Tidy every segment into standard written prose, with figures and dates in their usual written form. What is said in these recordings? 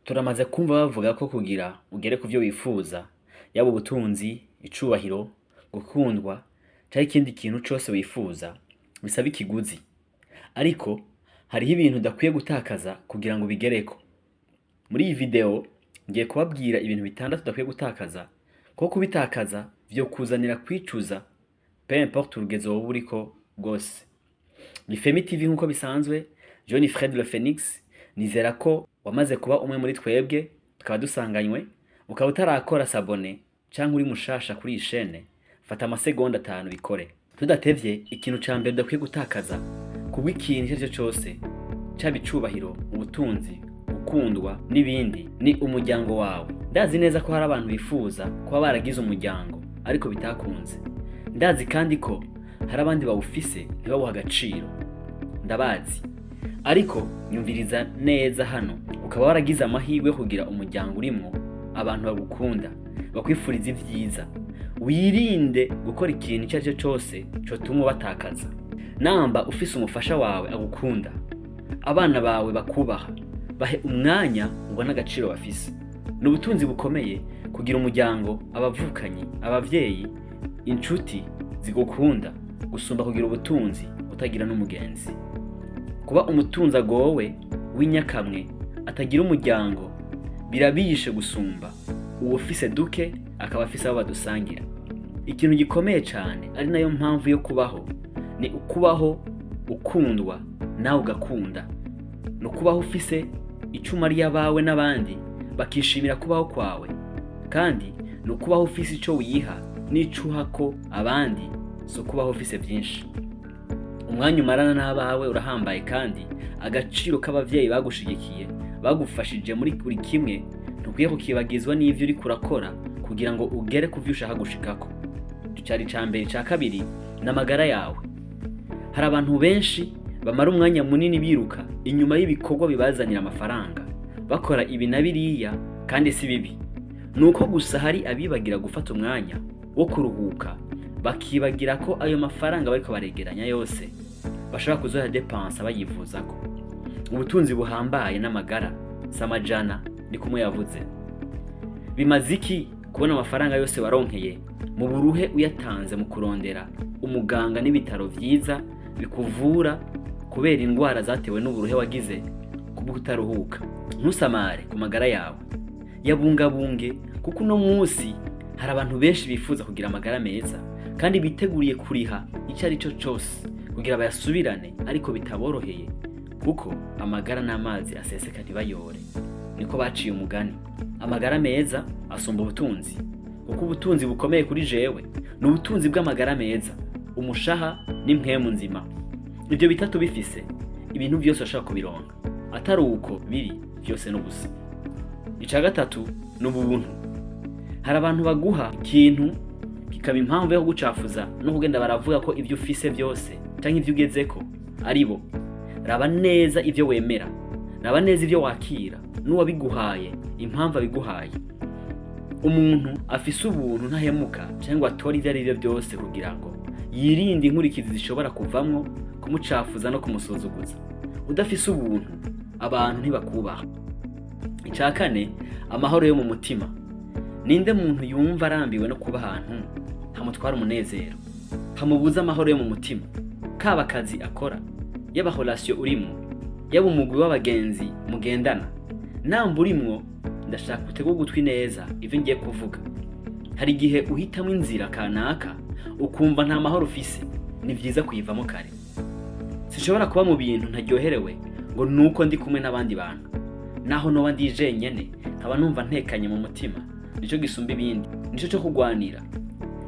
Turamaze kumva bavuga ko kugira ugere ku vyo wifuza, yaba ubutunzi, icubahiro, gukundwa, canke ikindi kintu cose wifuza, bisaba ikiguzi. Ariko hariho ibintu udakwiye gutakaza kugira ngo ubigereko. Muri iyi video ngiye kubabwira ibintu bitandatu udakwiye gutakaza, kuko kubitakaza vyokuzanira kwicuza, peu importe urugezo woba uriko rwose. Ni Femi TV nk'uko bisanzwe, John Fred Le Phoenix, nizera ko wamaze kuba umwe muri twebwe, tukaba dusanganywe, ukaba utarakora sabone canke uri mushasha kuri iyi chaîne, fata amasegonda 5 bikore. Tudatevye, ikintu ca mbere udakwiye gutakaza, kubw'ikintu icyo cose, caba icubahiro, ubutunzi, gukundwa n'ibindi, ni umuryango wawe. Ndazi neza ko hari abantu bifuza kuba baragize umuryango, ariko bitakunze. Ndazi kandi ko hari abandi bawufise ntibawuha agaciro. Ndabazi. Ariko nyumviriza neza hano, ukaba waragize amahirwe yo kugira umuryango urimwo abantu bagukunda, bakwifuriza ivyiza. Wirinde gukora ikintu icyo aricyo cose cotuma batakaza. Namba ufise umufasha wawe agukunda, abana bawe bakubaha, bahe umwanya ubona agaciro bafise. N'ubutunzi bukomeye kugira umuryango, abavukanyi, abavyeyi, inshuti zigukunda gusumba kugira ubutunzi utagira n'umugenzi. Kuba umutunzi agowe w'inyakamwe atagira umuryango birabishe gusumba uwufise duke akaba afise abo badusangira. Ikintu gikomeye cane ari nayo mpamvu yo kubaho, ni ukubaho ukundwa nawe ugakunda. Ni ukubaho ufise icuma ry'abawe n'abandi bakishimira kubaho kwawe, kandi ni ukubaho ufise ico wiha n'icuha ko abandi, so kubaho ufise vyinshi. Umwanya umarana n'abawe urahambaye, kandi agaciro k'abavyeyi bagushigikiye, bagufashije muri buri kimwe, ntukwiye kukibagizwa n'ivyo uriko urakora kugira ngo ugere ku vyo ushaka gushikako. Cari ca mbere. Ca kabiri, n'amagara yawe. Hari abantu benshi bamara umwanya munini biruka inyuma y'ibikorwa bibazanira amafaranga, bakora ibi na biriya, kandi si bibi. Nuko gusa hari abibagira gufata umwanya wo kuruhuka, bakibagira ko ayo mafaranga bariko baregeranya yose bashobora kuzoya depensa bayivuzako. Ubutunzi buhambaye n'amagara samajana ni kumwe yavuze. Bimaze iki kubona amafaranga yose waronkeye mu buruhe uyatanze mu kurondera umuganga n'ibitaro vyiza bikuvura kubera indwara zatewe n'uburuhe wagize kubwo kutaruhuka? Ntusamare ku magara yawe, yabungabunge, kuko uno munsi hari abantu benshi bifuza kugira amagara meza, kandi biteguriye kuriha icyo ari cyo cose kugira bayasubirane, ariko bitaboroheye, kuko amagara n'amazi aseseka ntibayore. Niko baciye umugani. Amagara meza asumba ubutunzi, kuko ubutunzi bukomeye kuri jewe ni ubutunzi bw'amagara meza, umushaha n'impwemu nzima. Ibyo bitatu bifise, ibintu vyose ushaka kubironka. Atari uko biri, vyose n'ubusa. Ica gatatu ni ubuntu. Hari abantu baguha ikintu kikaba impamvu yo kugucafuza no kugenda baravuga ko ivyo ufise vyose canke ivyo ugezeko ari bo. Raba neza ivyo wemera, raba neza ivyo wakira, n'uwabiguhaye impamvu abiguhaye. Umuntu afise ubuntu ntahemuka canke atora ivyo ari byo byose kugira ngo yirinde inkurikizi zishobora kuvamwo kumucafuza no kumusuzuguza. Udafise ubuntu, abantu ntibakubaha. Ica kane, amahoro yo mu mutima. Ninde muntu yumva arambiwe no kuba ahantu hamutwara umunezero, hamubuza amahoro yo mu mutima? Kaba akazi akora, yaba relation urimwo, yaba umugwi w'abagenzi mugendana, namba urimwo, ndashaka utega ugutwi neza ivyo ngiye kuvuga. Hari igihe uhitamwo inzira kanaka ukumva nta mahoro ufise, ni vyiza kuyivamo kare. Sinshobora kuba mu bintu ntaryoherewe ngo nuko ndi kumwe n'abandi bantu, naho noba ndi jenyene nkaba numva ntekanye mu mutima. Nico gisumba ibindi, nico cyo kugwanira.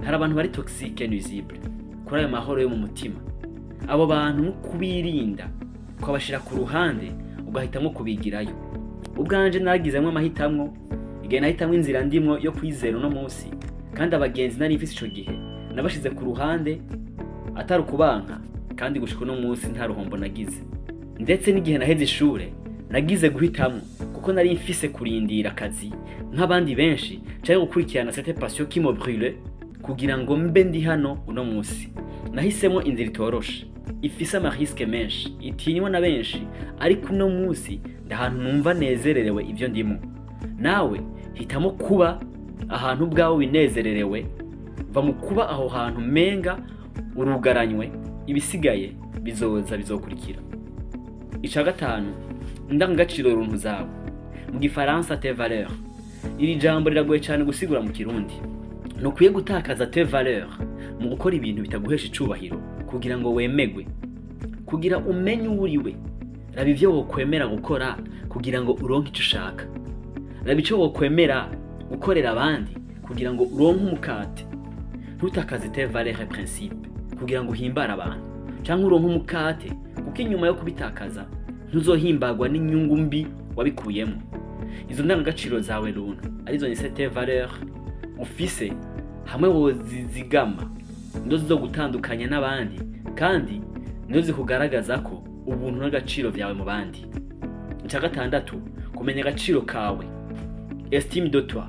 Hari abantu bari toxique nuisible kuri ayo mahoro yo mu mutima. Abo bantu kubirinda, kwabashira ku ruhande, ugahitamo kubigirayo. Ubwanje naragizemwe amahitamwo, igihe nahitamwe inzira ndimwo yo kwizera uno munsi, kandi abagenzi nari mfise ico gihe nabashize ku ruhande, atari ukubanka, kandi gushika uno munsi nta ruhombo nagize. Ndetse n'igihe naheze ishure nagize guhitamwo, kuko nari mfise kurindira akazi nk'abandi benshi canke gukurikirana cette passion qui me brûle kugira ngo mbe ndi hano uno munsi. Nahisemo inzira itoroshe, ifise amarisque menshi, itinywa na benshi, ariko uno munsi ahantu numva nezererewe ibyo ndimo. Nawe hitamo kuba ahantu ubwawe winezererewe, va mu kuba aho hantu menga urugaranywe, ibisigaye bizokurikira. Ica gatanu, indangagaciro runtu zawe. Mu gifaransa tes valeurs. Iri jambo riragoye cyane gusigura mu kirundi. Nukwiye gutakaza tes valeurs mu gukora ibintu bitaguhesha icubahiro kugira ngo wemegwe, kugira umenye uriwe. Raba ivyo wokwemera gukora kugira ngo uronke icyo ushaka. Raba icyo wokwemera gukorera abandi kugira ngo uronke umukate. Ntutakaze tes valeurs et principes kugira ngo uhimbare abantu cyangwa uronke umukate, kuko inyuma yo kubitakaza ntuzohimbagwa n'inyungu mbi wabikuyemo. Izo ndangagaciro zawe runtu arizo ni tes valeurs ufise, hamwe wozizigama ndo zo gutandukanya n'abandi, kandi ndo zikugaragaza ko ubuntu n'agaciro byawe mu bandi. Ica gatandatu, kumenya agaciro kawe, estime de toi.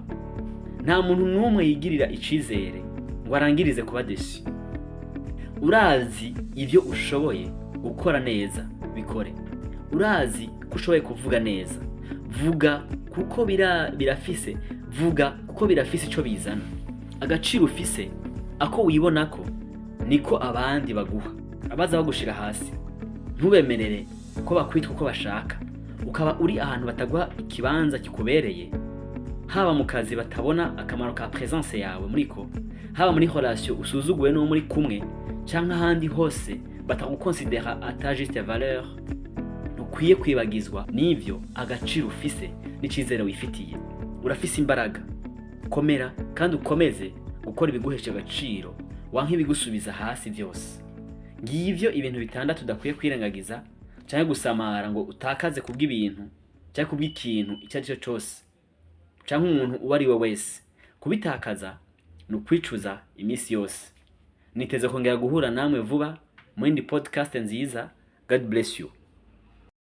Nta muntu n'umwe yigirira icizere ngo arangirize kuba déçu. Urazi ivyo ushoboye gukora neza, bikore. Urazi ko ushoboye kuvuga neza, vuga kuko birafise, vuga kuko birafise ico bizana. Agaciro ufise ako wibona ko niko abandi baguha. Abaza bagushira hasi ntubemerere ko bakwitwa uko bashaka, ukaba uri ahantu bataguha ikibanza kikubereye, haba mu kazi batabona akamaro ka presence yawe muriko, haba muri relation usuzuguwe no muri kumwe, canke ahandi hose batagukonsidera ata juste valeur. Nukwiye kwibagizwa n'ivyo agaciro ufise n'icizere wifitiye. Urafise imbaraga, komera kandi ukomeze gukora ibiguhesha agaciro, wanke ibigusubiza hasi vyose. Ngivyo ibintu bitandatu udakwiye kwirengagiza canke gusamara ngo utakaze kubw'ibintu canke kubw'ikintu icyo ari cyo cyose canke umuntu uwo ari we wese. Kubitakaza ni ukwicuza iminsi yose. Niteze kongera guhura namwe vuba mu yindi podcast nziza. God bless you.